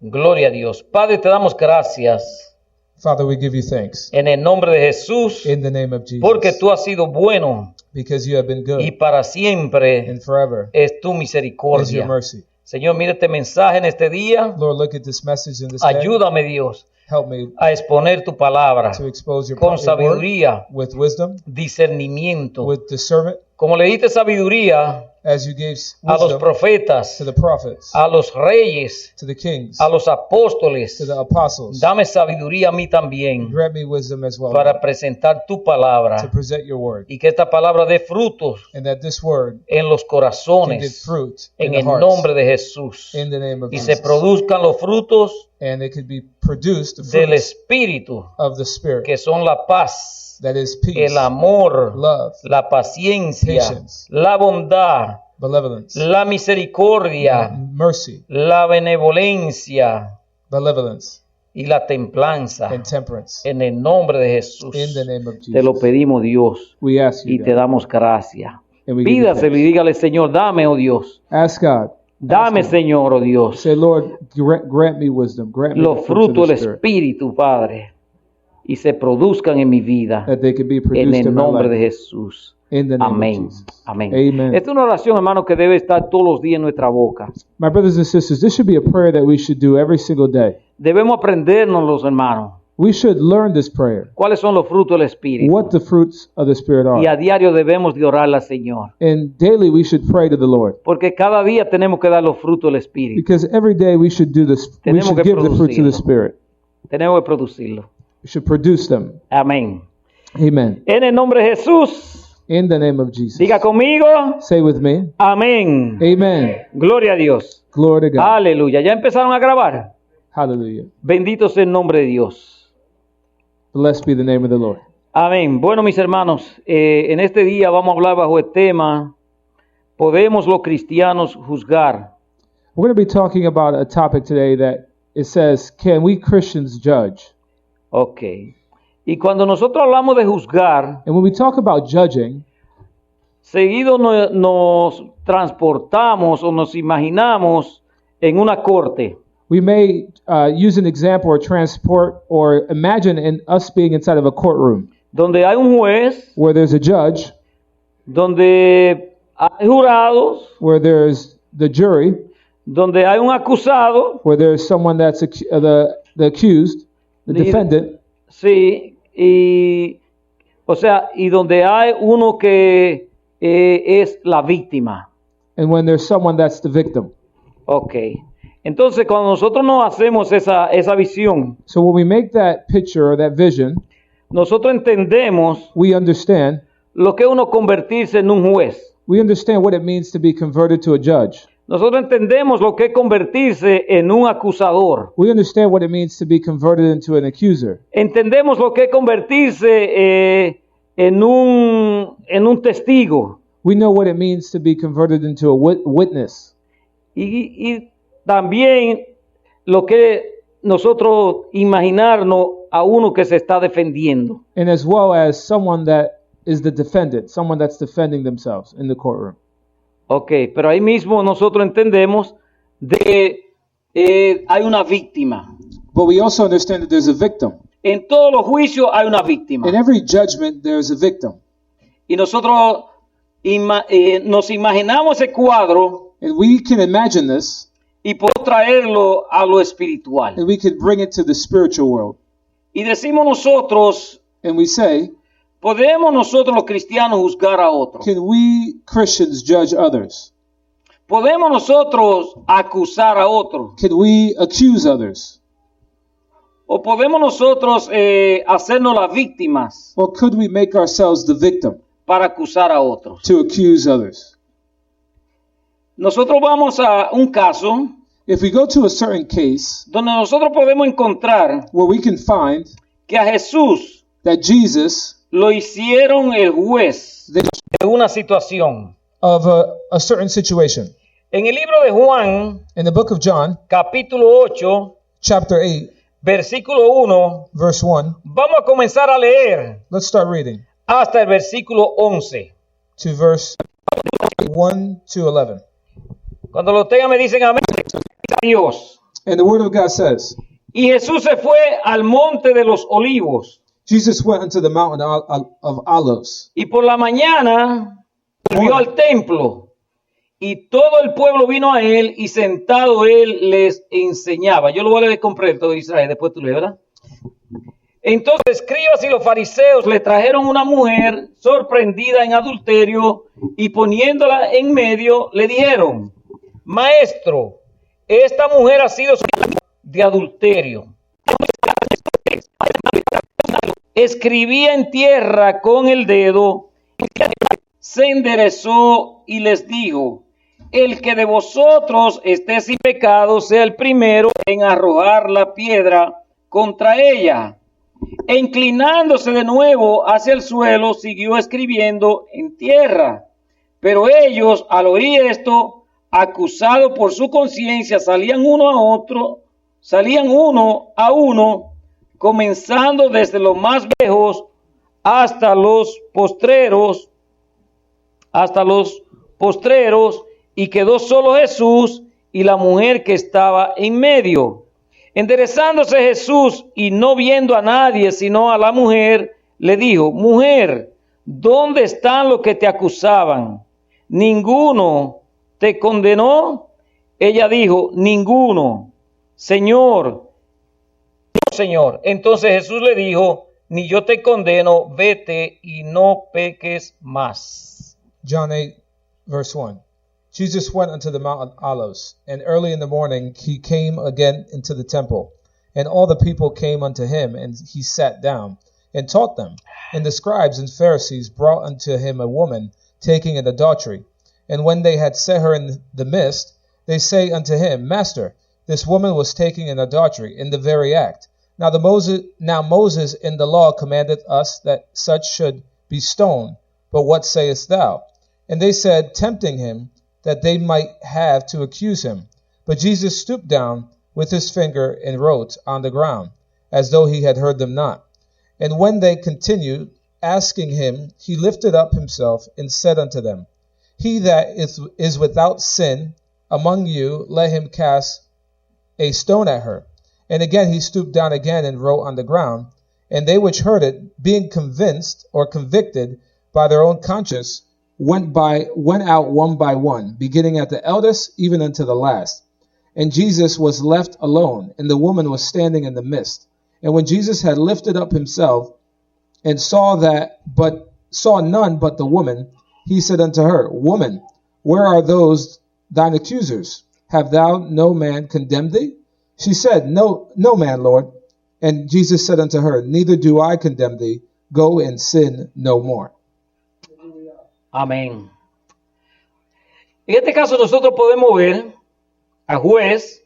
Gloria a Dios. Padre, te damos gracias Father, we give you thanks en el nombre de Jesús, in the name of Jesus, porque tú has sido bueno because you have been good y para siempre and forever es tu is your misericordia. mercy. Señor, mira este mensaje en este día. Lord, look at this message in this day. Ayúdame, Dios, Help me a exponer tu palabra to expose your con word sabiduría, with wisdom, discernimiento. with discernment, Como le diste sabiduría as you gave a los wisdom profetas, to the prophets, a los reyes, to the kings, a los apóstoles, to the apostles. dame sabiduría a mí también Grant me wisdom as well para presentar tu to palabra present your word, y que esta palabra dé frutos and that this word en los can give corazones fruit en in el the hearts nombre de Jesús in the name of y se Jesus, produzcan los frutos and it could be produced the del fruits Espíritu, of the Spirit, que son la paz, that is peace, el amor, love, la paciencia, patience, la bondad, benevolence, la misericordia, mercy, la benevolencia benevolence, y la templanza. and temperance. En el nombre de Jesús. In the name of Te lo Jesus, pedimos, Dios, we ask y you, te God, damos gracia. and we give you Pídaselo y thanks. dígale, Señor, dame, oh Dios. Ask God. Dame, Señor, oh Dios, Say, Lord, grant me wisdom. Grant me los the fruits of frutos the del Spirit, Espíritu, Padre, y se produzcan en mi vida. that they can be En produced el in my nombre de life. Jesús. In the name of Amén. Jesus. Amén. Amen. Esta es una oración, hermano, que debe estar todos los días en nuestra boca. My brothers and sisters, this should be a prayer that we should do every single day. Debemos aprendernos, los hermanos, We should learn this prayer, cuáles son los frutos del Espíritu. what the fruits of the Spirit Y a are. diario debemos de orarla, Señor. And daily we should pray to the Lord. Porque cada día tenemos que dar los frutos del Espíritu. Because every day we should do this. We Tenemos should que give the fruits of producirlo. the Spirit. Tenemos que producirlo. We should produce them. Amén. Amen. En el nombre de Jesús, In the name of Jesus. diga conmigo, Say with me. amén. Amen. Gloria a Dios. Glory to God. Aleluya. ¿Ya empezaron a grabar? Hallelujah. Bendito sea el nombre de Dios. Blessed be the name of the Lord. Amén. Bueno, mis hermanos, en este día vamos a hablar bajo el tema, ¿podemos los cristianos juzgar? We're going to be talking about a topic today that it says, can we Christians judge? Ok. Y cuando nosotros hablamos de juzgar, And when we talk about judging, seguido nos transportamos o nos imaginamos en una corte. we may use an example or transport or imagine us being inside of a courtroom Donde hay un juez, where there's a judge, donde hay jurados, where there's the jury, donde hay un acusado, where there's someone that's the accused, the Y- defendant, sí, y o sea, y donde hay uno que es la víctima. and when there's someone that's the victim. Ok. Entonces, cuando nosotros no hacemos esa visión, So when we make that picture or that vision, nosotros entendemos we understand lo que es uno convertirse en un juez. what it means to be converted to a judge. Nosotros entendemos lo que es convertirse en un acusador. We understand what it means to be converted into an accuser. Entendemos lo que es convertirse en un testigo. We know what it means to be converted into a witness. Y también lo que nosotros imaginarnos a uno que se está defendiendo. And as well as someone that is the defendant, someone that's defending themselves in the courtroom. Ok, pero ahí mismo nosotros entendemos de hay una víctima. But we also understand that there's a victim. En todos los juicios hay una víctima. In every judgment, there's a victim. Y nosotros nos imaginamos ese cuadro And we can imagine this, y podemos traerlo a lo espiritual. and we can bring it to the spiritual world. Y decimos nosotros, And we say, ¿podemos nosotros los cristianos juzgar a otros? can we Christians judge others? ¿Podemos nosotros acusar a otros? Can we accuse others? ¿O podemos nosotros hacernos las víctimas Or could we make ourselves the victim para acusar a otros? to accuse others? Nosotros vamos a un caso If we go to a certain case donde nosotros podemos encontrar where we can find que a Jesús that Jesus, lo hicieron el juez the- de una situación. of a certain situation. En el libro de Juan, In the book of John, capítulo 8, chapter 8, versículo 1, verse 1, vamos a comenzar a leer let's start reading hasta el versículo 11. to verse 1 to 11. Cuando lo tengan me dicen amén. Dios. And the word of God says, Y Jesús se fue al monte de los olivos. Jesus went unto the mountain of Olives. Y por la mañana volvió al templo. Y todo el pueblo vino a él y sentado él les enseñaba. Yo lo voy a leer completo, Israel, después tú lees, ¿verdad? Entonces, escribas y los fariseos le trajeron una mujer sorprendida en adulterio y poniéndola en medio le dijeron, Maestro, esta mujer ha sido de adulterio. Escribía en tierra con el dedo, se enderezó y les dijo, el que de vosotros esté sin pecado sea el primero en arrojar la piedra contra ella. E inclinándose de nuevo hacia el suelo, siguió escribiendo en tierra. Pero ellos, al oír esto, acusados por su conciencia, salían uno a uno, comenzando desde los más viejos hasta los postreros, y quedó solo Jesús y la mujer que estaba en medio. Enderezándose Jesús y no viendo a nadie sino a la mujer, le dijo, Mujer, ¿dónde están los que te acusaban? ¿Ninguno te condenó? Ella dijo, ninguno. Señor. Entonces Jesús le dijo, ni yo te condeno, vete y no peques más. John 8, verse 1. Jesus went unto the Mount of Olives, and early in the morning he came again into the temple. And all the people came unto him, and he sat down, and taught them. And the scribes and Pharisees brought unto him a woman taken in adultery. And when they had set her in the midst, they say unto him, Master, this woman was taken in adultery, in the very act. Now Moses in the law commanded us that such should be stoned. But what sayest thou? And they said, tempting him, that they might have to accuse him. But Jesus stooped down with his finger and wrote on the ground, as though he had heard them not. And when they continued asking him, he lifted up himself and said unto them, He that is without sin among you, let him cast a stone at her. And again he stooped down again and wrote on the ground. And they which heard it, being convinced or convicted by their own conscience, went out one by one, beginning at the eldest, even unto the last. And Jesus was left alone, and the woman was standing in the midst. And when Jesus had lifted up himself, and saw none but the woman, he said unto her, Woman, where are those thine accusers? Have thou no man condemned thee? She said, No man, Lord. And Jesus said unto her, Neither do I condemn thee. Go and sin no more. Amén. En este caso nosotros podemos ver al juez.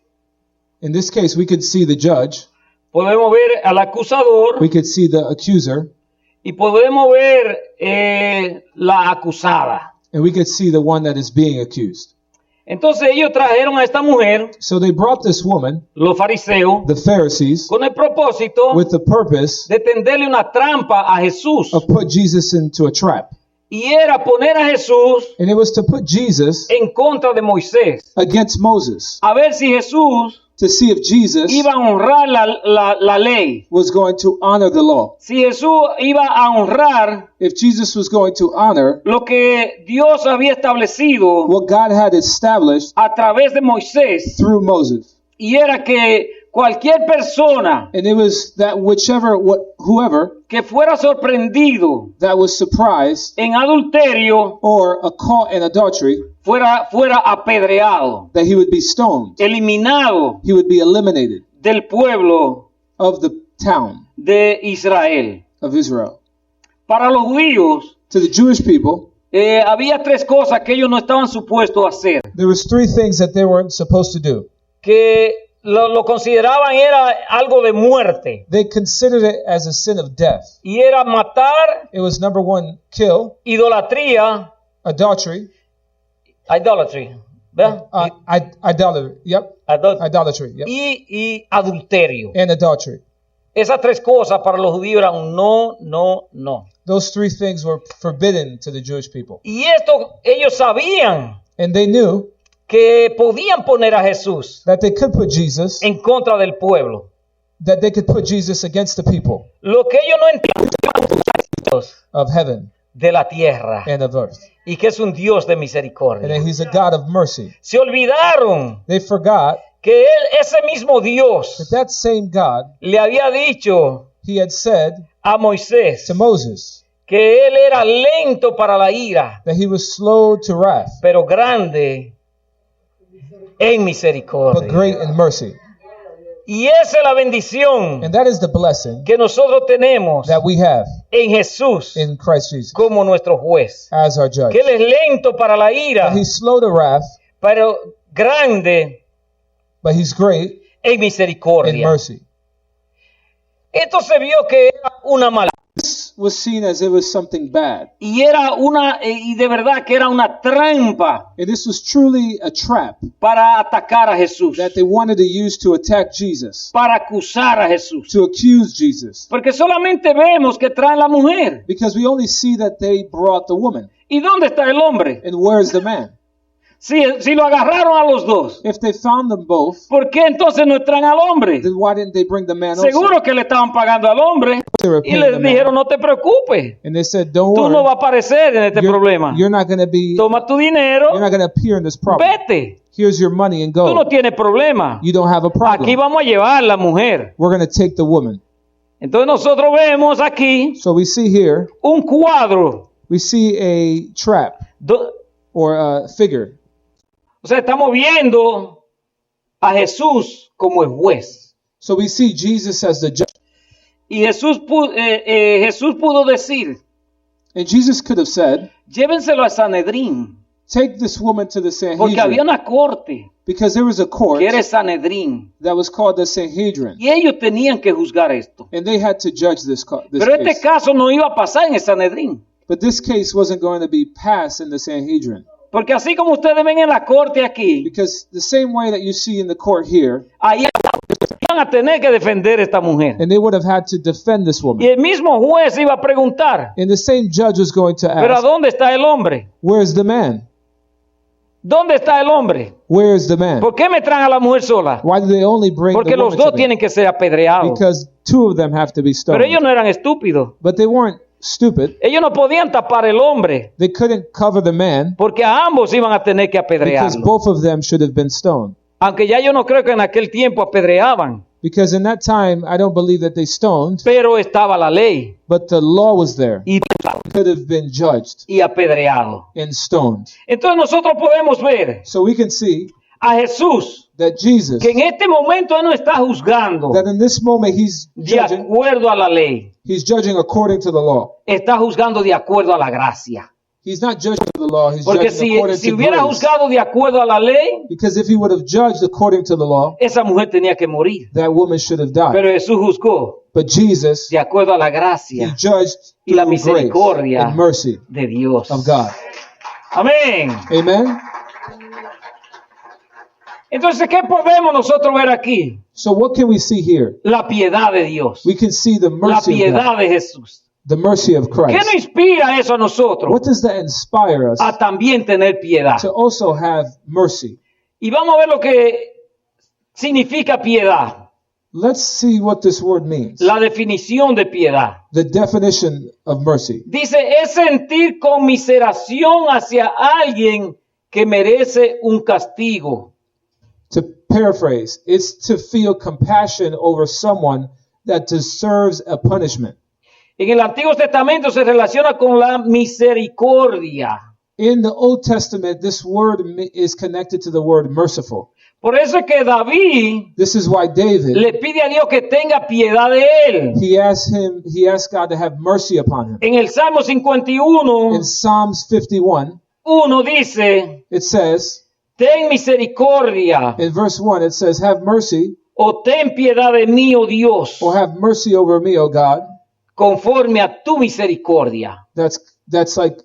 In this case, we could see the judge. Podemos ver al acusador. We could see the accuser. Y podemos ver la acusada. And we could see the one that is being accused. Entonces ellos trajeron a esta mujer, So they brought this woman, los fariseos, the Pharisees, con el propósito with the purpose de tenderle una trampa a Jesús. of put Jesus into a trap. Y era poner a Jesús And it was to put Jesus en contra de Moisés. against Moses, A ver si Jesús to see if Jesus iba a honrar la ley. was going to honor the law. Si Jesús iba a honrar If Jesus was going to honor lo que Dios había establecido what God had established a través de Moisés. through Moses. Y era que cualquier persona And it was that whoever que fuera sorprendido that was surprised en adulterio or caught in adultery, fuera apedreado, that he would be stoned. eliminado He would be eliminated del pueblo of the town de Israel. of Israel. Para los judíos To the Jewish people, había tres cosas que ellos no estaban supuestos a hacer, there was three things that they weren't supposed to do. que lo consideraban era algo de muerte, They considered it as a sin of death. y era matar, It was number one, kill, idolatría, adultery, idolatry, ¿verdad? idolatry, yep, idolatry, yep, y adulterio. and adultery. Esas tres cosas para los judíos eran no. Those three things were forbidden to the Jewish people. Y esto ellos sabían And they knew que podían poner a Jesús that they could put Jesus, en contra del pueblo. that they could put Jesus against the people Lo que ellos no entienden of heaven de la tierra and of earth. y que es un Dios de And misericordia. that he's a God of mercy. Se olvidaron They forgot que ese mismo Dios that same God, le había dicho he had said a Moisés to Moses que él era lento para la ira, that he was slow to wrath, pero grande en but misericordia. great in mercy. Y esa es la bendición And that is the blessing que nosotros tenemos that we have en Jesús in Christ Jesus como nuestro juez. as our judge. Que él es lento para la ira, That he's slow to wrath, pero grande but he's great en in misericordia. mercy. Esto se vio que era una maldad. This was seen as it was something bad. Y de verdad que era una trampa And this was truly a trap para atacar a Jesús, that they wanted to use to attack Jesus, para acusar a Jesús. to accuse Jesus. Porque solamente vemos que traen la mujer. Because we only see that they brought the woman. ¿Y dónde está el hombre? And where's the man? Si lo agarraron a los dos, If they found them both, ¿por qué entonces no traen al hombre? then why didn't they bring the man also? Seguro que le estaban pagando al hombre They were y paying le the man. dijeron, no te preocupes, And they said, don't tú no worry, vas a aparecer en este problema. you're not going to be, Toma tu dinero, you're not going to appear in this problem. vete, Here's your money and tú no go. tienes problema. You don't have a Aquí problem. vamos a llevar la mujer. We're going to take the woman. Entonces nosotros vemos aquí So we see here, un cuadro. we see a trap or a figure. O sea, estamos viendo a Jesús como el juez. So we see Jesus as the judge. Y Jesús pudo decir, And Jesus could have said, llévenselo a Sanedrín, take this woman to the porque había Sanhedrin. una corte Because there was a court que era Sanedrín. that was called the Sanhedrin. Y ellos tenían que juzgar esto. And they had to judge this Pero este case. caso no iba a pasar en el Sanedrín. But this case wasn't going to be passed in the Sanhedrin. Porque así como ustedes ven en la corte aquí, Because the same way that you see in the court here, ahí iban a tener que defender a esta mujer. and they would have had to defend this Y woman. el mismo juez iba a preguntar, And the same judge was going to ¿pero a ask, dónde está el hombre? where's the man? ¿Dónde está el hombre? Where's the man? ¿Por qué me traen a la mujer sola? Why do they only bring Porque the los woman to dos me? tienen que ser apedreados. Because two of them have to be Pero ellos stoned. no eran estúpidos. But they weren't stupid. Ellos no podían tapar el hombre, They couldn't cover the man porque a ambos iban a tener que because apedrearlo. both of them should have been stoned. Aunque ya yo no creo que en aquel tiempo apedreaban, Because in that time, I don't believe that they stoned, pero estaba la ley but the law was there. y Could have been judged apedreado. and stoned. Entonces nosotros podemos ver So we can see a Jesús that Jesus, que en este momento Él no está juzgando that in this moment he's de judging, acuerdo a la ley, he's judging according to the law. está juzgando de acuerdo a la gracia. He's not judging the law, he's Porque judging according si to hubiera grace. juzgado de acuerdo a la ley, Because if he would have judged according to the law, esa mujer tenía que morir. that woman should have died. Pero Jesús juzgó But Jesus, de acuerdo a la he gracia judged y la through grace misericordia and mercy de Dios. of God. Amén. Amen? Entonces, ¿qué podemos nosotros ver aquí? So what can we see here? La piedad de Dios. We can see the La mercy of God, piedad de Jesús. the mercy of ¿Qué Christ. nos inspira eso a nosotros? What does that inspire us A también tener piedad. to also have mercy? Y vamos a ver lo que significa piedad. Let's see what this word means. La definición de piedad. The definition of mercy. Dice, es sentir conmiseración hacia alguien que merece un castigo. To paraphrase, it's to feel compassion over someone that deserves a punishment. En el Antiguo Testamento se relaciona con la misericordia. In the Old Testament, this word is connected to the word merciful. Por eso es que David This is why David, le pide a Dios que tenga piedad de él. he asked God to have mercy upon him. En el Salmo 51, In Psalms 51, 1 dice, it says, ten misericordia, in verse 1, it says, have mercy, o ten piedad de mí, oh Dios, or have mercy over me, O God. conforme a tu misericordia. That's like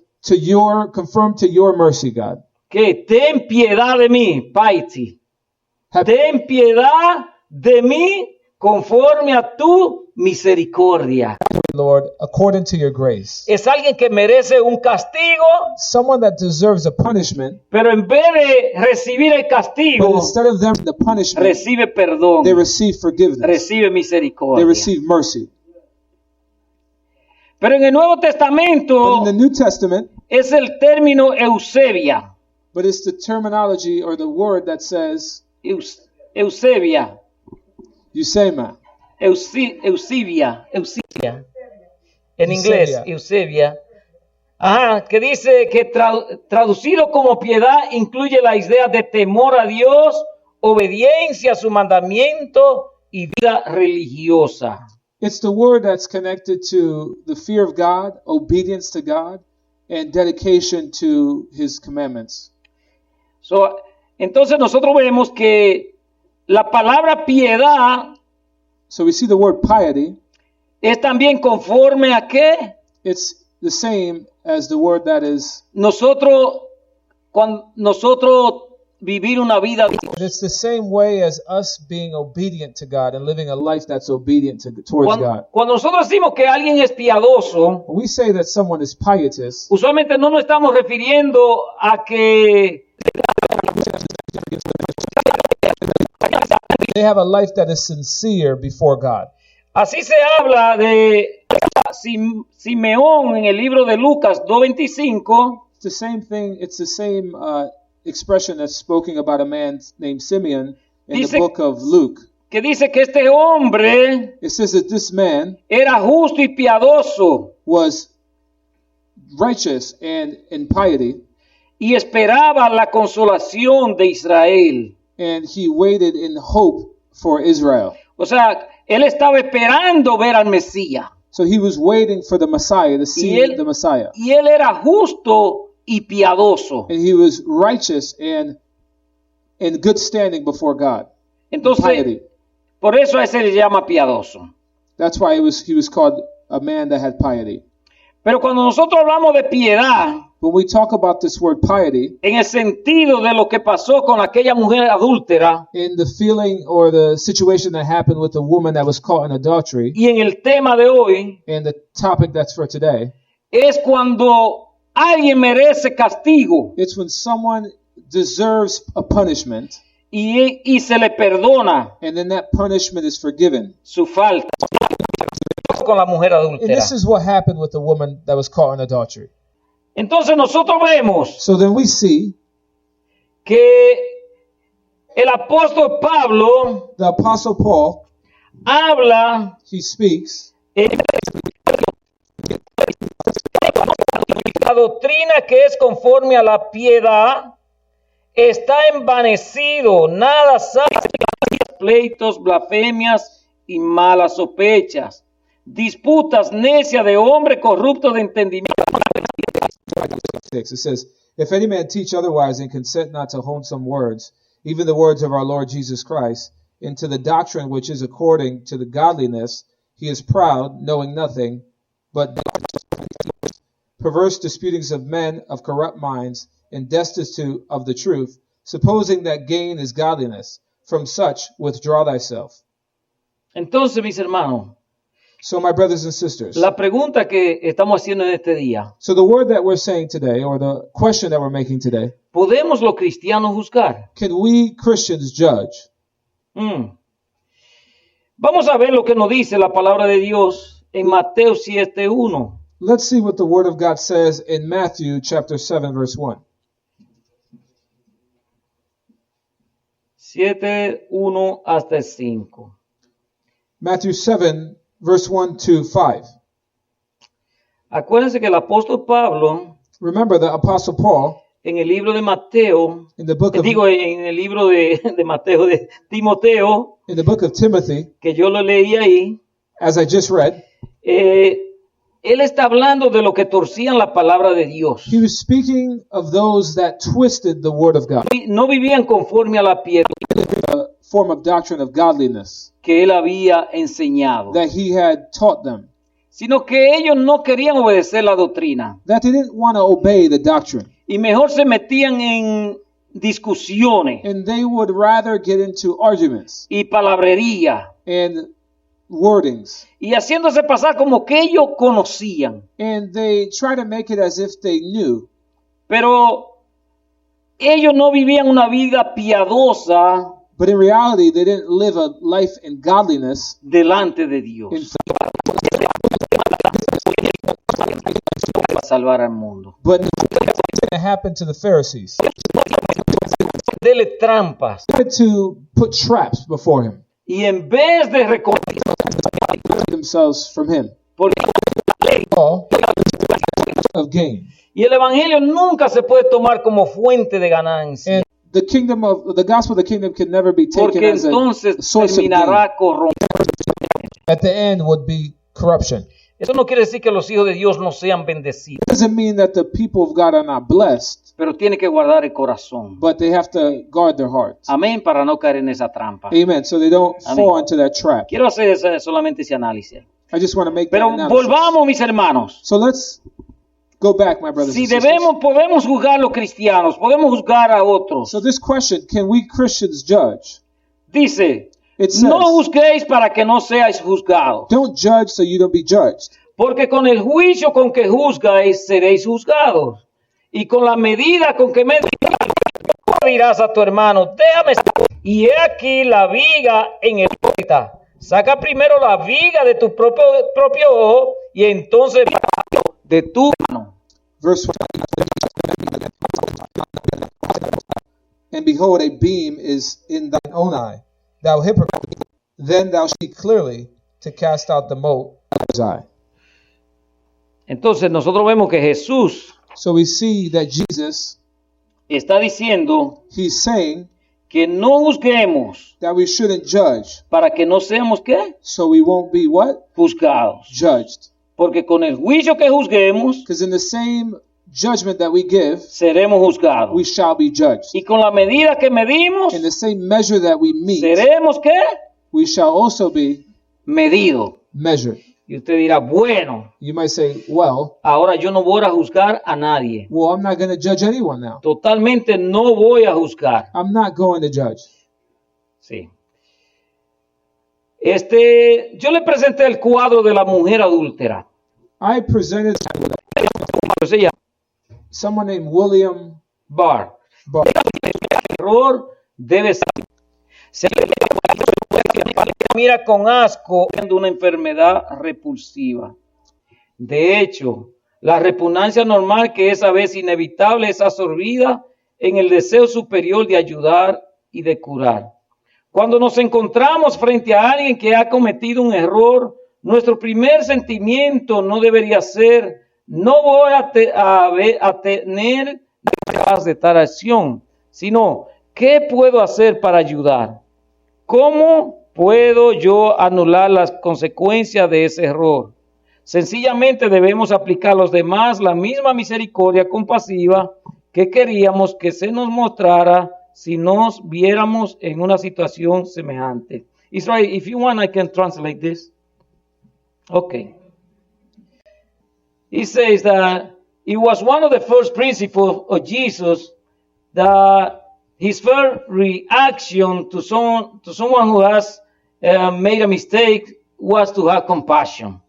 confirmed to your mercy, God. Que ten piedad de mí, Paiti. Have, Ten piedad de mí conforme a tu misericordia. Lord, according to your grace. Es alguien que merece un castigo, Someone that deserves a punishment, pero en vez de recibir el but castigo, instead of them the punishment, recibe perdón, they receive forgiveness. recibe They misericordia. receive mercy. Pero en el Nuevo But Testamento in the New Testament, es el término Eusebia. but it's the terminology or the word that says Eusebia. Eusema. Eusebia. En inglés, Eusebia. Ajá, que dice que traducido como piedad incluye la idea de temor a Dios, obediencia a su mandamiento y vida religiosa. It's the word that's connected to the fear of God, obedience to God, and dedication to His commandments. Entonces nosotros vemos que la palabra piedad So we see the word piety. es también conforme a qué? It's the same as the word that is. Cuando nosotros vivir una vida. It's the same way as us being obedient to God and living a life that's obedient towards God. Cuando nosotros decimos que alguien es piadoso, When we say that someone is pietous, usualmente no nos estamos refiriendo a que they have a life that is sincere before God. así se habla de Simeón en el libro de Lucas 2:25. It's the same thing. It's the same expression that's spoken about a man named Simeon in the book of Luke. Que dice que este hombre It says that this man era justo y piadoso was righteous and in piety, y esperaba la consolación de Israel. and he waited in hope for Israel. O sea, él estaba esperando ver al Mesías. So he was waiting for the Messiah, to see the Messiah. Y él era justo y piadoso. And he was righteous and in good standing before God. Entonces, piety. por eso a ese le llama piadoso. That's why he was called a man that had piety. Pero cuando nosotros hablamos de piedad, When we talk about this word piety, en el sentido de lo que pasó con aquella mujer adúltera in the feeling or the situation that happened with the woman that was caught in adultery, y en el tema de hoy, and the topic that's for today, es cuando alguien merece castigo it's when someone deserves a punishment, y se le perdona and then that punishment is forgiven. su falta. Con la mujer And adúltera. this is what happened with the woman that was caught in adultery. Entonces nosotros vemos So then we see que el apóstol Pablo the Apostle Paul, habla he speaks, la doctrina que es conforme a la piedad está envanecido, nada sabe, pleitos, blasfemias y malas sospechas, disputas necias de hombre corrupto de entendimiento. it says, if any man teach otherwise and consent not to wholesome words, even the words of our Lord Jesus Christ, into the doctrine which is according to the godliness, he is proud, knowing nothing, but perverse disputings of men of corrupt minds, and destitute of the truth, supposing that gain is godliness. From such withdraw thyself. Entonces, mis hermanos, So, my brothers and sisters, la pregunta que estamos haciendo en este día, so the word that we're saying today, or the question that we're making today, ¿podemos los cristianos juzgar? can we Christians judge? Vamos a ver lo que nos dice la palabra de Dios en Mateo 7:1. Let's see what the word of God says in Matthew chapter 7, verse 1. 7:1 hasta el 5. Matthew 7, verse 1 to 5. Acuérdense que el apóstol Pablo, Remember the Apostle Paul, en el libro de Mateo, in the book of, en el libro de Mateo, de Timoteo, in the book of Timothy, que yo lo leí ahí, as I just read, él está hablando de lo que torcían la palabra de Dios. he was speaking of those that twisted the word of God, No vivían conforme a la piedad a form of doctrine of godliness que él había enseñado, that he had taught them, sino que ellos no querían obedecer la doctrina that they didn't want to obey the doctrine, y mejor se metían en discusiones and they would rather get into arguments y palabrería and wordings. y haciéndose pasar como que ellos conocían. And they try to make it as if they knew. Pero ellos no vivían una vida piadosa But in reality, they didn't live a life in godliness. delante de Dios In, para salvar al mundo. but It happened to the Pharisees. Dele trampas. they tried to put traps before him, Y en vez de reconocer themselves from him, All of gain. y el evangelio nunca se puede tomar como fuente de ganancia, And The gospel of the kingdom can never be taken porque as a entonces source of gain. terminará corrompido. at the end would be corruption. Eso no quiere decir que los hijos de Dios no sean bendecidos, It doesn't mean that the people of God are not blessed, pero tiene que guardar el corazón. but they have to guard their hearts. Amén, para no caer en esa trampa. Amen. So they don't Amén. fall into that trap. Quiero hacer solamente ese análisis. I just want to make that Pero analysis. volvamos, mis hermanos. So let's go back, my brothers Si and sisters. podemos juzgar a los cristianos, podemos juzgar a otros. So this question, can we Christians judge? Dice, It says, no juzguéis para que no seáis juzgados, don't judge so you don't be judged. porque con el juicio con que juzgáis seréis juzgados, y con la medida con que medís dirás a tu hermano, déjame. Y he aquí la viga en el hipócrita. Saca primero la viga de tu propio ojo, y entonces de tu mano. Verse 1. And behold, a beam is in thine own eye. Thou hypocrite, Then thou shalt see clearly to cast out the mote. his eye. Entonces nosotros vemos que Jesús So we see that Jesus, está diciendo he's saying que no juzguemos that we shouldn't judge, para que no seamos ¿qué? so we won't be what? Juzgados. Judged. Porque con el juicio que juzguemos, Because in the same judgment that we give, seremos juzgados. we shall be judged. Y con la medida que medimos, In the same measure that we meet, seremos ¿qué? we shall also be Medidos. measured. Y usted dirá, bueno, You might say, well, ahora yo no voy a juzgar a nadie. I'm not going to judge anyone now. Totalmente no voy a juzgar. I'm not going to judge. Sí. Yo le presenté el cuadro de la mujer adúltera. I presented Se llama someone named William Barr. Barr. El error debe ser. Se mira con asco de una enfermedad repulsiva. De hecho, la repugnancia normal, que es a veces inevitable, es absorbida en el deseo superior de ayudar y de curar. Cuando nos encontramos frente a alguien que ha cometido un error, nuestro primer sentimiento no debería ser: no voy a tener ganas de tal acción, sino ¿qué puedo hacer para ayudar? ¿Cómo puedo yo anular las consecuencias de ese error? Sencillamente debemos aplicar a los demás la misma misericordia compasiva que queríamos que se nos mostrara si nos viéramos en una situación semejante. Israel, if you want, I can translate this. Okay. He says that it was one of the first principles of Jesus that his first reaction to someone who has made a mistake was to have compassion.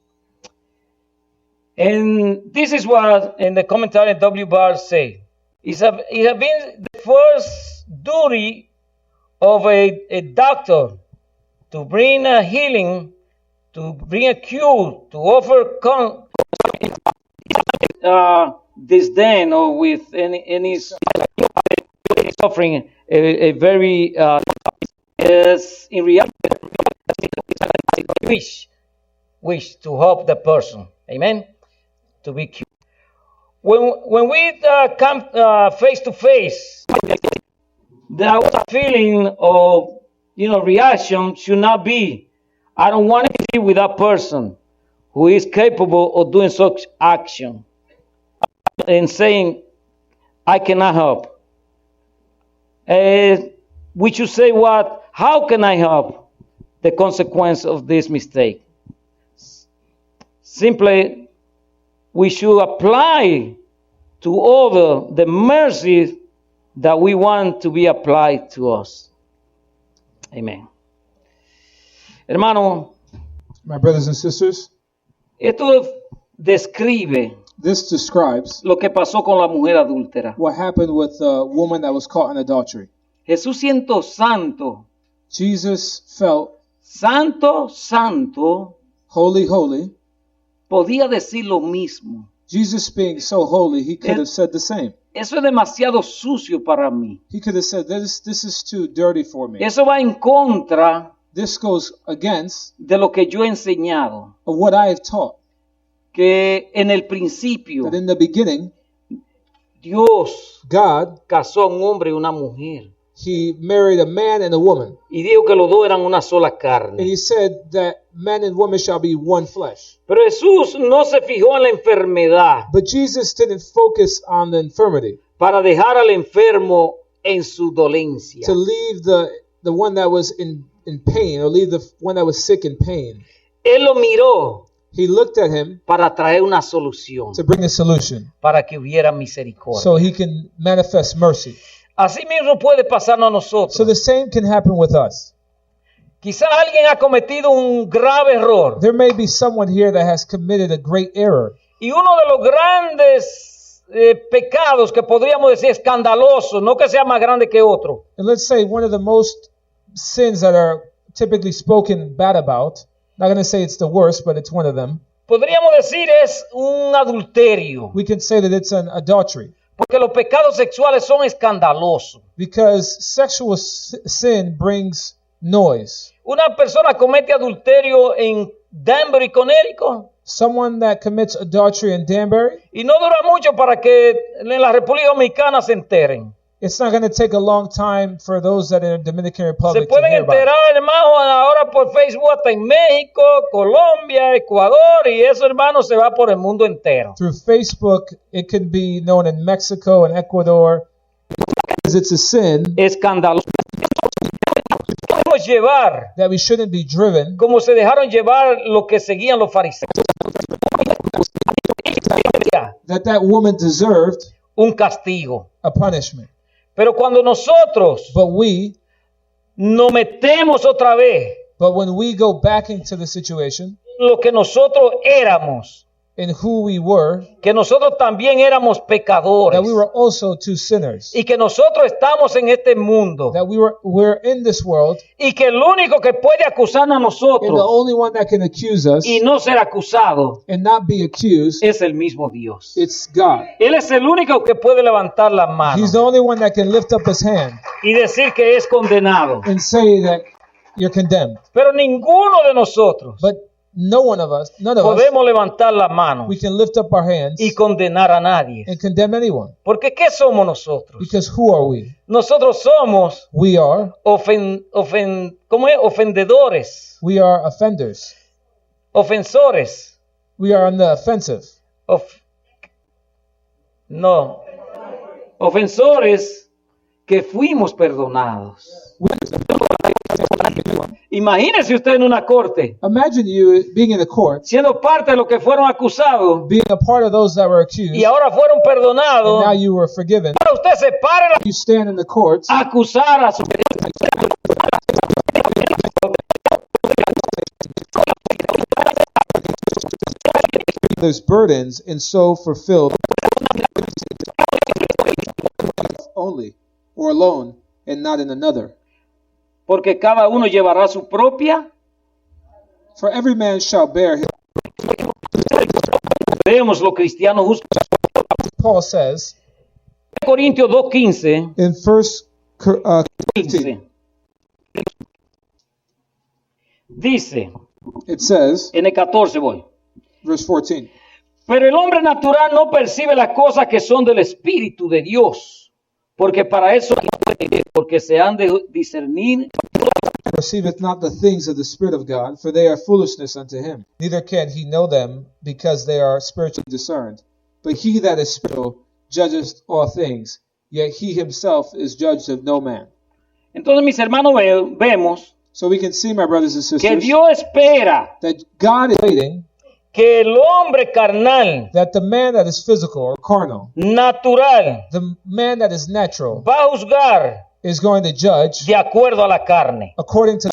And this is what in the commentary W. Barr say. It has been the first duty of a doctor to bring a healing, to bring a cure, to offer disdain or with any suffering a very is in reality wish to help the person, amen, to be cured. When we come face to face, the feeling of reaction should not be, I don't want to be with that person who is capable of doing such action and saying, I cannot help. We should say what? How can I help the consequence of this mistake? Simply, we should apply to others the mercy that we want to be applied to us. Amen. Hermano, My brothers and sisters, Esto describe this describes lo que pasó con la mujer adúltera. what happened with the woman that was caught in adultery. Jesús siendo santo, Jesus felt santo, holy, holy. podía decir lo mismo. Jesus being so holy, he could have said the same. Eso es demasiado sucio para mí. He could have said, this is too dirty for me. Eso va en contra This goes against de lo que yo he enseñado. of what I have taught. Que en el principio That in the beginning, Dios God, casó a un hombre y una mujer. he married a man and a woman. Y dijo que los dos eran una sola And carne. he said that man and woman shall be one flesh. Pero Jesús no se fijó en la enfermedad But Jesus didn't focus on the infirmity, para dejar al enfermo en su dolencia. to leave the one that was in pain, or leave the one that was sick in pain. Él lo miró He looked at him para traer una solución, to bring a solution para que hubiera misericordia. so he can manifest mercy. Así mismo puede pasarnos a nosotros. So the same can happen with us. Quizá alguien ha cometido un grave error. There may be someone here that has committed a great error. Y uno de los grandes pecados que podríamos decir escandalosos, no que sea más grande que otro, And let's say one of the most sins that are typically spoken bad about, not going to say it's the worst, but it's one of them. podríamos decir es un adulterio. We can say that it's an adultery. Porque los pecados sexuales son escandalosos. Because sexual sin brings noise. Una persona comete adulterio en Danbury, Connecticut, Someone that commits adultery in Danbury, y no dura mucho para que en la República Dominicana se enteren. it's not going to take a long time for those that are in the Dominican Se Republic to pueden hear about it. enterar, hermano, ahora por Facebook hasta en México, Colombia, Ecuador, y eso, hermano, se va por el mundo entero. Through Facebook, it can be known in Mexico and Ecuador. Because it's a sin Escandaloso. Podemos llevar, that we shouldn't be driven, como se dejaron llevar lo que seguían los fariseos, that woman deserved un castigo. a punishment. Pero cuando nosotros But nos metemos otra vez when we go back into the situation lo que nosotros éramos, in who we were, que nosotros también éramos pecadores, that we were also two sinners, y que nosotros estamos en este mundo, that we're in this world, y que el único que puede acusarnos a and the nosotros only one that can accuse us y no ser acusado and not be accused, es el mismo Dios. it's God. Él es el único que puede levantar las manos He's the only one that can lift up his hand y decir que es condenado. and say that you're condemned. Pero ninguno de nosotros But none of us, podemos levantar las manos we can lift up our hands y condenar a nadie. and condemn anyone. Porque ¿qué somos nosotros? Because who are we? Nosotros somos We are ofendedores, offenders. ofensores, We are on the offensive. Ofensores que fuimos perdonados. Imagínese usted en una corte, Imagine you being in the court, siendo parte de los que fueron acusados being a part of those that were accused, y ahora fueron and perdonados. now you were forgiven. Ahora usted se para You stand in the courts a acusar a su there's burdens and so fulfilled only or alone and not in another. porque cada uno llevará su propia. For every man shall bear his. Vemos los cristianos justos. Paul says Corintios 2:15 in 15, dice, it says, en el 14 voy. verse 14, Pero el hombre natural no percibe las cosas que son del Espíritu de Dios, porque para eso porque se han de discernir. perceiveth not the things of the Spirit of God, for they are foolishness unto him. Neither can he know them, because they are spiritually discerned. But he that is spiritual judgeth all things, yet he himself is judged of no man. Entonces, mis hermanos, vemos So we can see, my brothers and que sisters, Dios espera that God is waiting que el hombre carnal, that the man that is physical or carnal, natural, the man that is natural, va a juzgar is going to judge de acuerdo a la carne. according to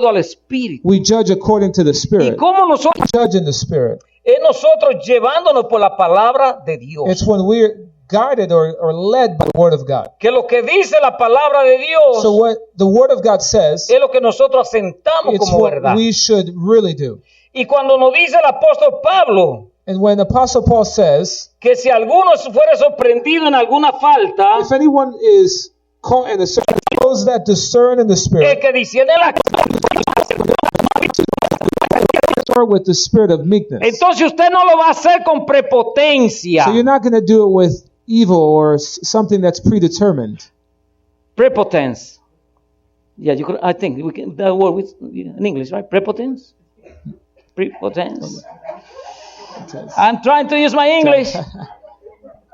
acuerdo al Espíritu. We judge according to the ¿Y Spirit. cómo nosotros? Judge in the Spirit. Es nosotros llevándonos por la palabra de Dios. It's when we're guided or led by the Word of God. Que lo que dice la palabra de Dios So what the Word of God says, es lo que nosotros asentamos it's como what verdad. we should really do. Y cuando nos dice el apóstol Pablo And when Apostle Paul says, que si alguno fuere sorprendido en alguna falta, if anyone is caught in a certain, those that discern in the el Spirit, que discierne la with the spirit of meekness. entonces usted no lo va a hacer con prepotencia. So you're not going to do it with evil or something that's predetermined. Prepotence. Yeah, I think we can that word with in English, right? Prepotence. Prepotence. I'm trying to use my English.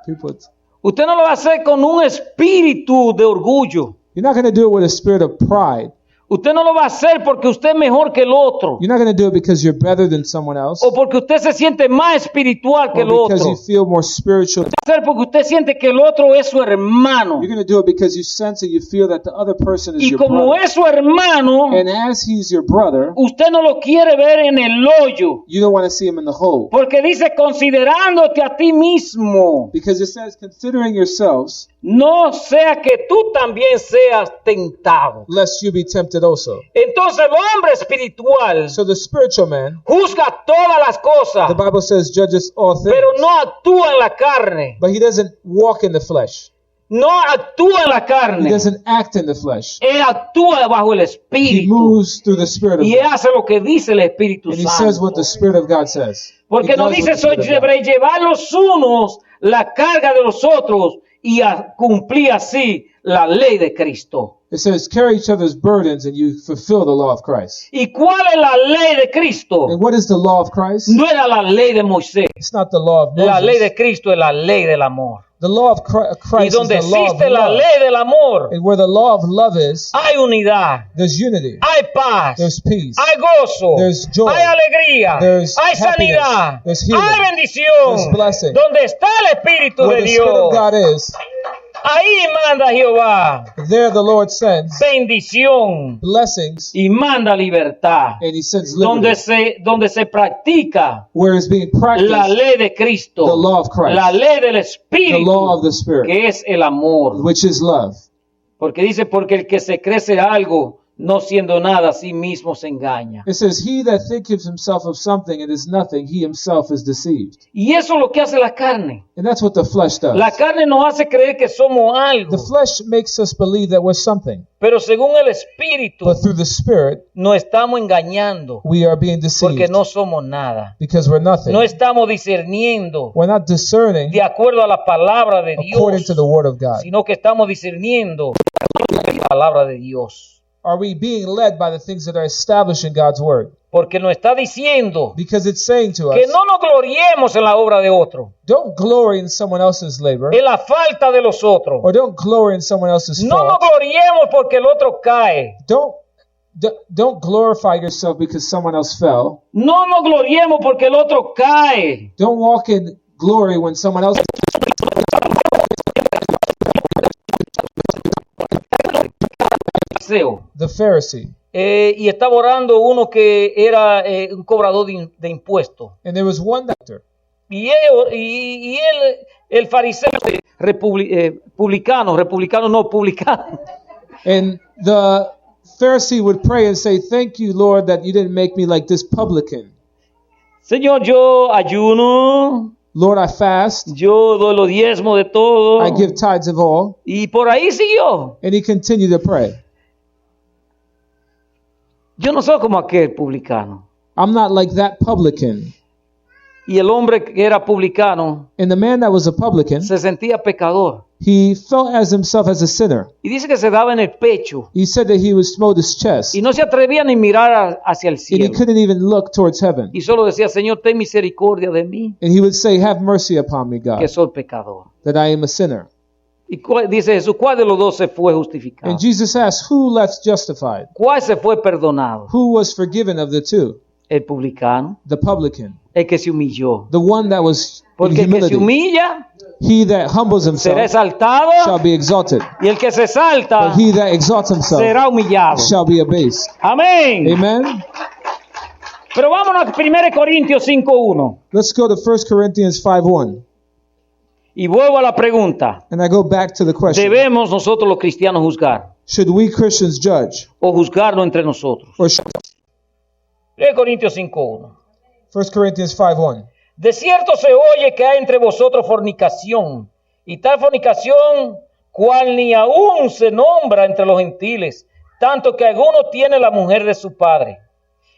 People, Usted no lo va a hacer con un espíritu de orgullo. you're not going to do it with a spirit of pride. Usted no lo va a hacer porque usted es mejor que el otro. You're not going to do it because you're better than someone else, O porque usted se siente más espiritual que el or because otro. you feel more spiritual. Va a ser porque usted siente que el otro es su hermano. You're going to do it because you sense and you feel that the other person is Y your como brother. es su hermano, And as he's your brother, usted no lo quiere ver en el hoyo. you don't want to see him in the hole. Porque dice, considerándote a ti mismo, Because it says, considering yourselves, no sea que tú también seas tentado. lest you be tempted also. Entonces el hombre espiritual So the spiritual man, juzga todas las cosas, the Bible says, judges all things. pero no actúa en la carne. But he doesn't walk in the flesh. No actúa en la He carne. doesn't act in the flesh. Él actúa bajo el He Espíritu. moves through the Spirit of Y él God. hace lo que dice el Espíritu And he says Santo. what the Spirit of God says. Porque He no does dice what the Spirit of God. sobrellevar los unos la carga de los otros y a cumplir así la ley de Cristo. It says, carry each other's burdens and you fulfill the law of Christ. ¿Y cuál es la ley de Cristo? And what is the law of Christ? No era la ley de Moisés. It's not the law of La ley Moses. de Cristo es la ley del amor. The law of Y Christ is donde the law of existe la love. ley del amor, And where the law of love is, hay unidad, there's unity. hay paz, There's peace. hay gozo, There's joy. hay alegría, There's hay happiness. sanidad, There's healing. hay bendición. There's blessing. Donde está el Espíritu Where de the Spirit of Dios, God is, ahí manda Jehová there the Lord sends bendición blessings y manda libertad. and he sends Donde liberty. se practica Where is being la practiced ley de Cristo, the law of Christ, la ley del the Espíritu, law of the Spirit, que es el amor. which is love. Porque dice, porque el que se crece algo, no siendo nada, a sí mismo se engaña. It says, he that thinketh himself of something and is nothing, he himself is deceived. Y eso es lo que hace la carne. And that's what the flesh does. La carne nos hace creer que somos algo. The flesh makes us believe that we're something. Pero según el Espíritu, But through the Spirit, nos estamos engañando. we are being Porque deceived no somos nada. because we're nothing. No estamos discerniendo We're not discerning de acuerdo a la palabra de according Dios, to the Word of God. sino que estamos discerniendo la palabra de Dios. Are we being led by the things that are established in God's Word? Porque nos está diciendo Because it's saying to que us, no nos gloriemos en la obra de otro, don't glory in someone else's labor, en la falta de los otros. or don't glory in someone else's No nos fault. gloriemos porque el otro cae. Don't glorify yourself because someone else fell. No nos gloriemos porque el otro cae. Don't walk in glory when someone else. The Pharisee. Y estaba orando uno que era un cobrador de impuestos. And there was one doctor. Y él, el fariseo, publicano, And the Pharisee would pray and say, thank you, Lord, that you didn't make me like this publican. Señor, yo ayuno, Lord, I fast. yo doy los diezmos de todo. I give tithes of all. Y por ahí siguió. And he continued to pray. Yo no soy como aquel publicano. I'm not like that publican. Y el hombre que era publicano And the man that was a publican, se sentía pecador. he felt as himself as a sinner. Y dice que se daba en el pecho. He said that he would smote his chest. Y no se atrevía ni mirar hacia el And he cielo. couldn't even look towards heaven. Y solo decía, Señor, ten misericordia de mí, And he would say, have mercy upon me, God, que soy pecador. that I am a sinner. Y dice Jesús, ¿cuál de los dos se fue justificado? And Jesus asked, who left justified? ¿Cuál se fue perdonado? Who was forgiven of the two? El publicano, the publican, el que se humilló. the one that was in Porque el que se humility. humilla He that humbles será himself exaltado shall be exalted, y el que se exalta but he that exalts himself será humillado. shall be abased. Amén. Amen. Pero vámonos a 1 Corintios 5:1. Let's go to 1 Corinthians 5:1. Y vuelvo a la pregunta. And I go back to the question. ¿Debemos nosotros los cristianos juzgar Should we Christians judge? o juzgarlo entre nosotros? Or should 1 Corintios 5:1. 1 Corinthians 5:1. De cierto se oye que hay entre vosotros fornicación, y tal fornicación cual ni aún se nombra entre los gentiles, tanto que alguno tiene la mujer de su padre.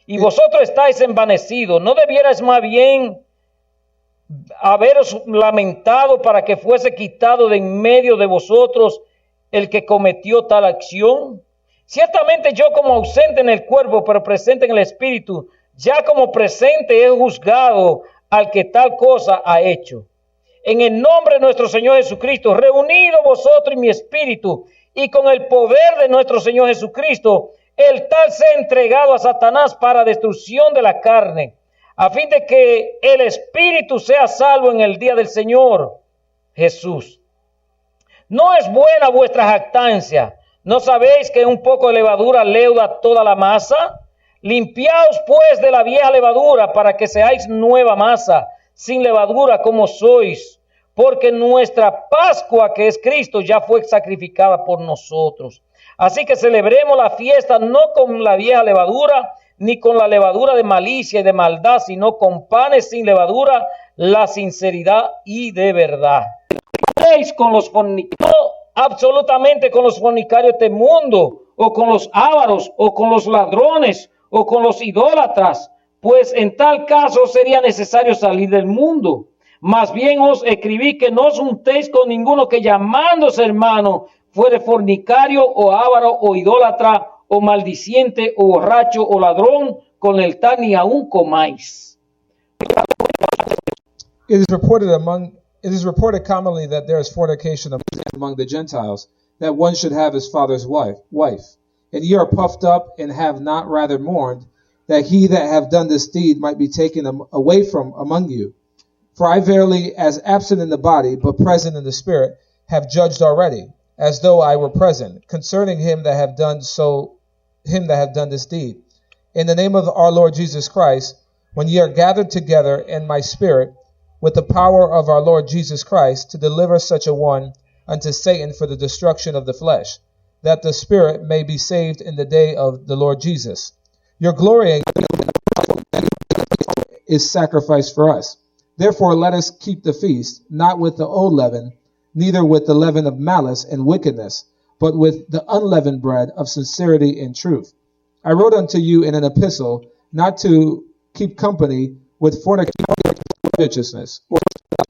Y vosotros estáis envanecidos. ¿No debierais más bien haberos lamentado para que fuese quitado de en medio de vosotros el que cometió tal acción? Ciertamente yo, como ausente en el cuerpo, pero presente en el espíritu, ya como presente he juzgado al que tal cosa ha hecho. En el nombre de nuestro Señor Jesucristo, reunido vosotros y mi espíritu, y con el poder de nuestro Señor Jesucristo, el tal sea entregado a Satanás para destrucción de la carne, a fin de que el espíritu sea salvo en el día del Señor Jesús. No es buena vuestra jactancia. ¿No sabéis que un poco de levadura leuda toda la masa? Limpiaos pues de la vieja levadura para que seáis nueva masa, sin levadura como sois, porque nuestra Pascua, que es Cristo, ya fue sacrificada por nosotros. Así que celebremos la fiesta no con la vieja levadura, ni con la levadura de malicia y de maldad, sino con panes sin levadura, la sinceridad y de verdad. Con los fornicarios, absolutamente con los fornicarios de este mundo, o con los ávaros, o con los ladrones, o con los idólatras, pues en tal caso sería necesario salir del mundo. Más bien os escribí que no os juntéis con ninguno que llamándose hermano fuere fornicario, o ávaro, o idólatra, o maldiciente, o borracho, o ladrón, con el tal ni aún comáis. It is reported commonly that there is fornication among the Gentiles, that one should have his father's wife. And ye are puffed up, and have not rather mourned, that he that have done this deed might be taken away from among you. For I verily, as absent in the body, but present in the spirit, have judged already, as though I were present, concerning him that have done this deed. In the name of our Lord Jesus Christ, when ye are gathered together in my spirit, with the power of our Lord Jesus Christ, to deliver such a one unto Satan for the destruction of the flesh, that the spirit may be saved in the day of the Lord Jesus. Your glorying is sacrificed for us. Therefore let us keep the feast, not with the old leaven, neither with the leaven of malice and wickedness, but with the unleavened bread of sincerity and truth. I wrote unto you in an epistle, not to keep company with fornication and covetousness.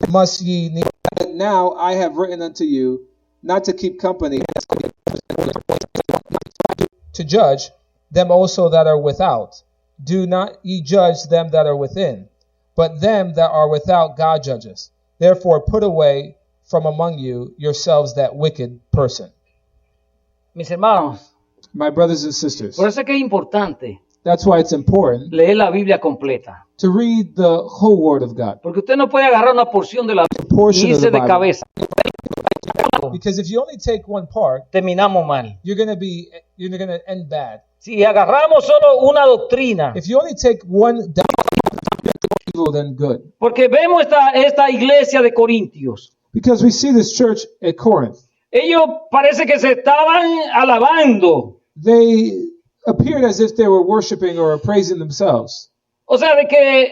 Must ye need? But now I have written unto you, not to keep company, to judge them also that are without. Do not ye judge them that are within, but them that are without God judges. Therefore put away from among you yourselves that wicked person. Mis hermanos, My brothers and sisters, por eso es que es importante that's why it's important leer la Biblia completa. to read the whole Word of God. Porque usted no puede agarrar una porción de la Biblia y Portion of irse the de Bible. cabeza. Because if you only take one part, Terminamos mal. you're going to end bad. Si agarramos solo una doctrina, If you only take one evil, then good. porque vemos esta iglesia de Corintios. Because we see this church at Corinth. Ellos parece que se estaban alabando. They appeared as if they were worshiping or praising themselves. O sea, de que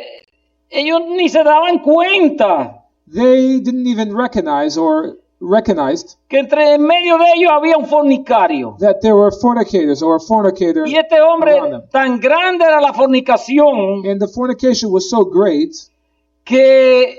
ellos ni se daban cuenta They didn't even recognize or recognized que entre en medio de ellos había un fornicario. that there were fornicators or a fornicator. Y este hombre, around them. tan grande era la fornicación, And the fornication was so great que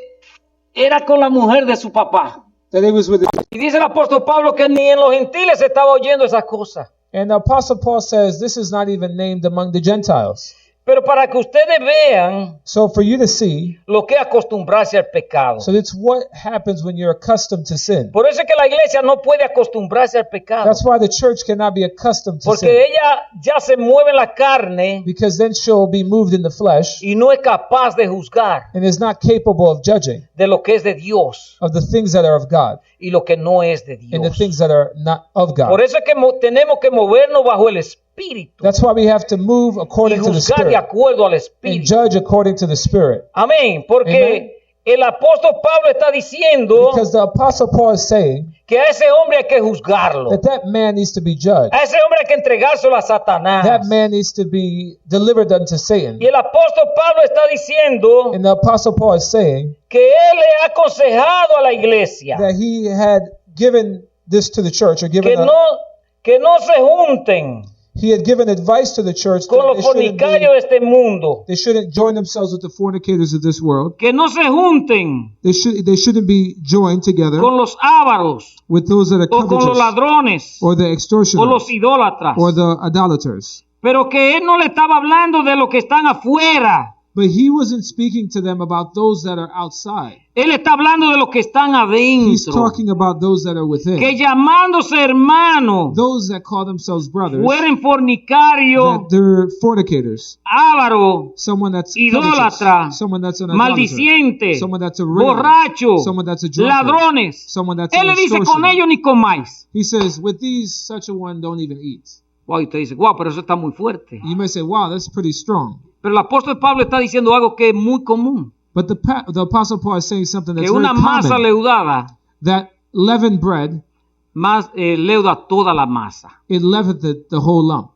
era con la mujer de su papá. that it was with Y dice el apóstol Pablo que ni en los gentiles se estaba oyendo esas cosas. And the Apostle Paul says this is not even named among the Gentiles. Pero para que ustedes vean So for you to see, lo que es acostumbrarse al pecado. so that's what happens when you're accustomed to sin. Por eso es que la iglesia no puede acostumbrarse al pecado. That's why the church cannot be accustomed to Porque sin. ella ya se mueve en la carne Because then she'll be moved in the flesh y no es capaz de juzgar and is not capable of judging de lo que es de Dios of the things that are of God y lo que no es de and the Dios. things that are not of God. Por eso es que tenemos que movernos bajo el Espíritu That's why we have to move y according to the juzgar de Spirit acuerdo al and Espíritu. judge according to the Spirit. Amén. Porque Amen. el apóstol Pablo está diciendo Because the Apostle Paul is saying que a ese hombre hay que juzgarlo. that man needs to be judged. A ese hombre hay que entregárselo a Satanás. That man needs to be delivered unto Satan. Y el apóstol Pablo está diciendo And the Apostle Paul is saying que él le ha aconsejado a la iglesia that he had given this to the church, or que no se junten he had given advice to the church con that los fornicarios de este mundo. they shouldn't join themselves with the fornicators of this world. Que no se junten They shouldn't be joined together con los ávaros with those that are o con los covetous ladrones or the o extortioners los idólatras. or the idolaters. Pero que él no le estaba hablando de los que están afuera. But he wasn't speaking to them about those that are outside. Él está hablando de los que están He's adentro. talking about those that are within. Que llamándose hermanos, Those that call themselves brothers, fueren fornicarios, that they're fornicators. ávaros, Someone that's idólatra, covetous, someone that's an idolater, maldiciente, someone that's a renegade, borracho, someone that's a drunkard, ladrones. someone that's Él an le dice, con extortioner. ellos ni comáis. He says, with these, such a one don't even eat. Wow, y usted dice, wow, pero eso está muy fuerte. You may say, wow, that's pretty strong. Pero el apóstol Pablo está diciendo algo que es muy común. But the Apostle Paul is saying something that's Que very una masa common, leudada that leavened bread, leuda toda la masa. it leavened the whole lump.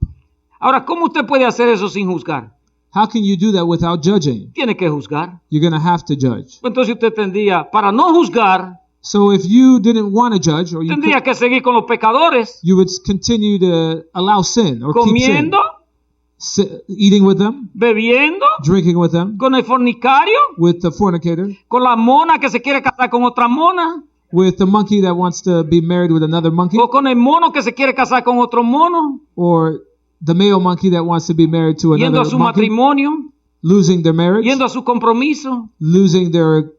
Ahora, ¿cómo usted puede hacer eso sin juzgar? How can you do that without judging? Tiene que juzgar. You're going to have to judge. Entonces usted tendría, para no juzgar, So if you didn't want to judge, or tendría que seguir con los pecadores, you would continue to allow sin or keep sin, comiendo, eating with them, bebiendo, drinking with them, con el fornicario, with the fornicator, con la mona que se quiere casar con otra mona, with the monkey that wants to be married with another monkey, o con el mono que se quiere casar con otro mono, or the male monkey that wants to be married to yendo a another su monkey, matrimonio, losing their marriage, yendo a su compromiso, losing their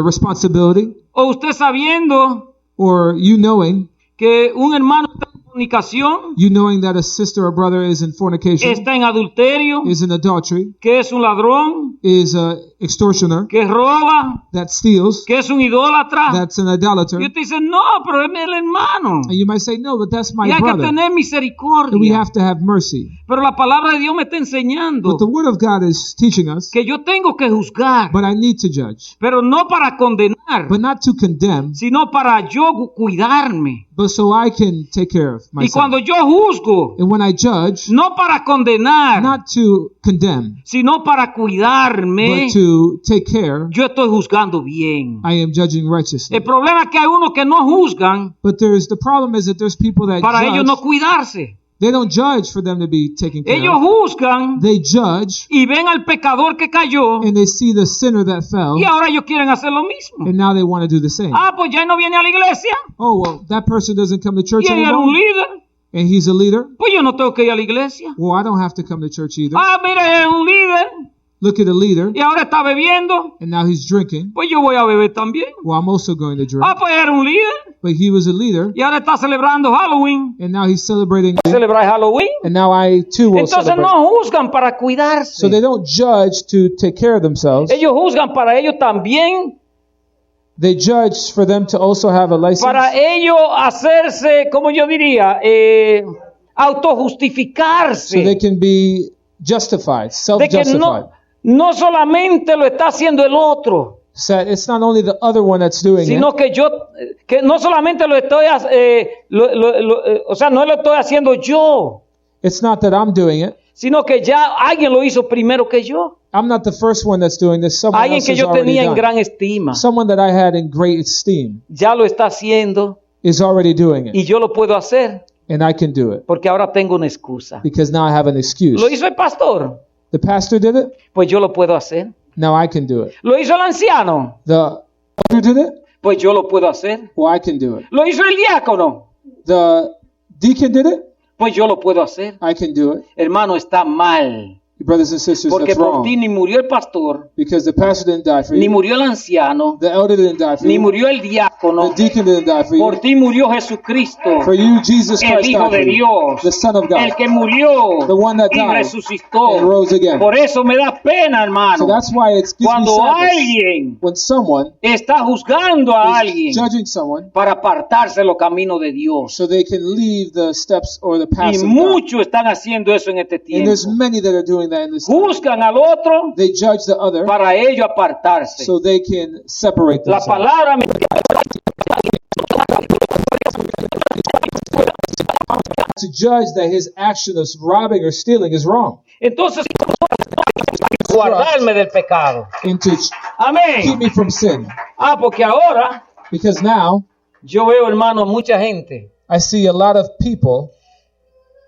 responsibility, o usted sabiendo or you knowing que un hermano está en fornicación, you knowing that a sister or brother is in fornication, está en adulterio, is in adultery, que es un ladrón, is a extortioner, que roba, that steals, que es un idólatra. that's an idolater. Y usted dice, no, pero es el hermano. And you might say, no, but that's my Y hay que brother. tener And we misericordia. have to have mercy. Pero la palabra de Dios me está enseñando But the Word of God is teaching us, que yo tengo que juzgar, but I need to judge. pero no para condenar, But not to condemn, sino para yo cuidarme. but so I can take care of Y myself. cuando yo juzgo, And when I judge, no para condenar, not to condemn, sino para cuidarme, but to take care, yo estoy juzgando bien. I am judging righteously. El problema es que hay unos que no juzgan But the problem is that there's people that para ellos no judge. cuidarse. They don't judge for them to be taken care Ellos of. juzgan They judge y ven al pecador que cayó and they see the sinner that fell, y ahora ellos quieren hacer lo mismo. and now they want to do the same. Ah, pues ya no viene a la iglesia Oh, well, that person doesn't come to church y él era anymore, un líder. and he's a leader. Pues yo no tengo que ir a la iglesia. Well, I don't have to come to church either. Ah, mira, es un líder Look at a leader, y ahora está bebiendo. and now he's drinking. Pues yo voy a beber también. Well, I'm also going to drink. Ah, pues era un líder But he was a leader, y ahora está celebrando Halloween. and now he's celebrating. Celebrar Halloween. And now I too will Entonces celebrate. no juzgan para cuidarse. So they don't judge to take care of themselves. Ellos juzgan para ellos también, They judge for them to also have a license. para ellos hacerse, como yo diría, So they autojustificarse. can be justified, De que self-justified. no solamente lo está haciendo el otro, So it's not only the other one that's doing sino it, que no solamente lo estoy, o sea, no lo estoy haciendo yo, it's not that I'm doing it. sino que ya alguien lo hizo primero que yo. I'm not the first one that's doing this. Someone Alguien else que has yo already tenía en done. gran estima, Someone that I had in great esteem ya lo está haciendo is already doing it, y yo lo puedo hacer and I can do it porque ahora tengo una excusa. because now I have an excuse. Lo hizo el pastor, The pastor did it, pues yo lo puedo hacer. now I can do it. Lo hizo el anciano, The elder did it, pues yo lo puedo hacer. well, I can do it. Lo hizo el diácono, The deacon did it, pues yo lo puedo hacer. I can do it. Hermano, está mal. Brothers and sisters, Porque that's por ti wrong. ni murió el pastor, Because the pastor didn't die for ni you. murió el anciano, The elder didn't die for ni you. murió el diácono. The deacon didn't die for Por you. ti murió Jesucristo, For you, Jesus el Christ Hijo died for de you. Dios, The Son of God. el que murió The one that y died and resucitó. rose again. Por eso me da pena, So hermano, that's why it gives me cuando sadness alguien when someone está juzgando a is alguien judging someone para apartarse de los caminos de Dios. so they can leave the steps or the Y paths of God. muchos están haciendo eso en este And tiempo. there's many that are doing that in this time. Juzgan al otro They judge the other para ello apartarse. so they can separate La themselves. palabra me To judge that his action of robbing or stealing is wrong. entonces guardarme del pecado. And to keep Amén. me from sin. Ah, porque ahora Because now yo veo, hermano, mucha gente I see a lot of people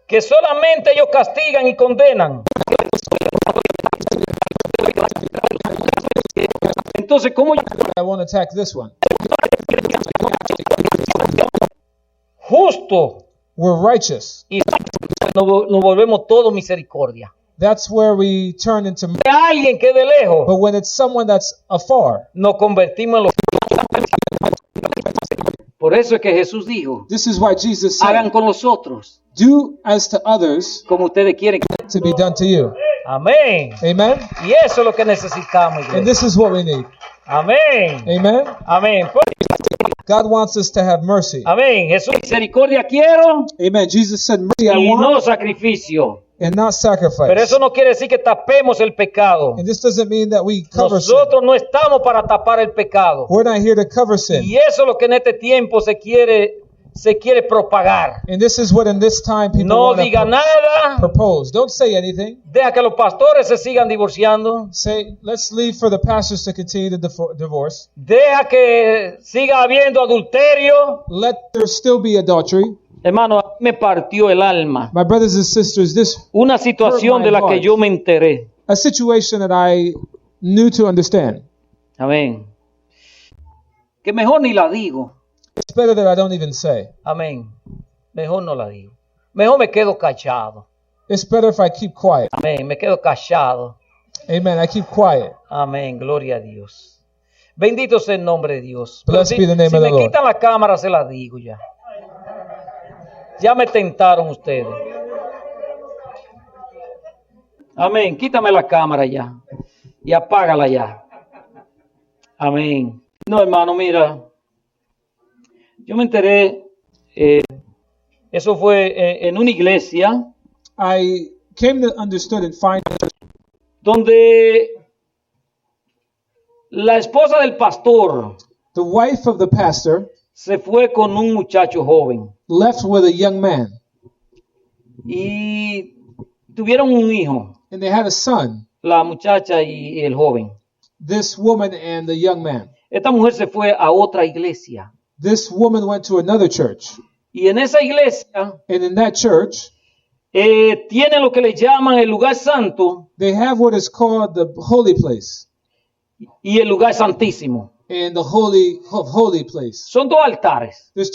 que solamente ellos castigan y condenan. Entonces, ¿cómo I won't attack this one. justo We're righteous. y nos volvemos todos misericordia? That's where we turn into. De alguien que de lejos But when it's someone that's afar, nos convertimos en los. Por eso es que Jesús dijo, this is why Jesus hagan said, con los otros do as to others como ustedes quieren. to be done to you. Amén. Amen? Y eso es lo que necesitamos, And iglesia. this is what we need. Amén. Amen? Amén. God wants us to have mercy. Amén. Jesús, misericordia quiero Amen. Jesus said, mercy I y want no sacrificio. and not sacrifice. Pero eso no quiere decir que tapemos el pecado. And this doesn't mean that we cover sin. Nosotros no estamos para tapar el pecado. We're not here to cover sin. Y eso es lo que en este tiempo se quiere propagar. And this is what in this time people No want diga to nada. propose. Don't say anything. Deja que los pastores se sigan divorciando. Say, let's leave for the pastors to continue the divorce. Deja que siga habiendo adulterio. Let there still be adultery. Hermano, a mí me partió el alma. My brothers and sisters, this Una situación de la que yo me enteré. a situation that I knew to understand. Amén. Que mejor ni la digo. It's better that I don't even say. Amén. Mejor no la digo. Mejor me quedo callado. It's better if I keep quiet. Amén. Me quedo callado. Amen. I keep quiet. Amén. Gloria a Dios. Bendito sea el nombre de Dios. Pero Blessed be the name si of the me Lord. quitan la cámara, se la digo ya. Ya me tentaron ustedes. Amén. Quítame la cámara ya. Y apágala ya. Amén. No, hermano, mira. Yo me enteré. Eso fue en una iglesia I came to understand and find donde la esposa del pastor the wife of the pastor se fue con un muchacho joven left with a young man, y tuvieron un hijo, and they had a son, la muchacha y el joven. this woman and the young man. Esta mujer se fue a otra iglesia This woman went to another church, y en esa iglesia and in that church, tiene lo que le llaman el lugar santo they have what is called the holy place y el lugar santísimo. and the holy of holy place. Son dos altares. There's